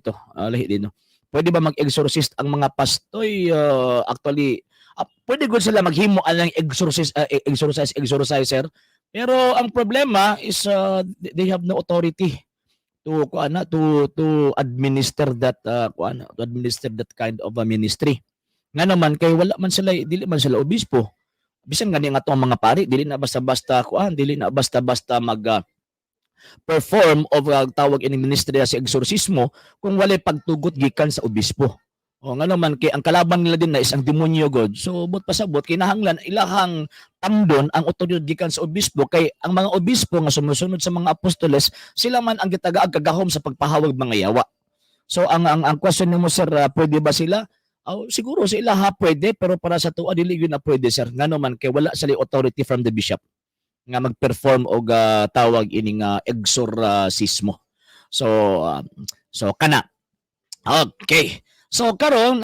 to, lahi din, no? Pwede ba mag-exorcist ang mga pastoy? Actually, pwede gud sila maghimo ang exorciser. Pero ang problema is they have no authority to administer that to administer that kind of a ministry. Nga naman kay wala man sila, dili man sila obispo. Bisan gani nga tong mga pari, dili na basta-basta dili na basta-basta mag perform of tawag ini ministry sa eksorsismo kung walay pagtugot gikan sa obispo. O nga naman kay ang kalaban nila din na isang demonyo god. So but pasabot kinahanglan ilahang tamdon ang otoridad gikan sa obispo kay ang mga obispo nga sumusunod sa mga apostoles sila man ang gitagaag kagahom sa pagpahawag mga yawa. So ang question nimo sir, pwede ba sila? Siguro sila pwede pero para sa tuwa dili gyud na pwede sir. Nga naman kay wala sila authority from the bishop nga mag-perform og tawag ining exorcismo. So kana. Okay. So karon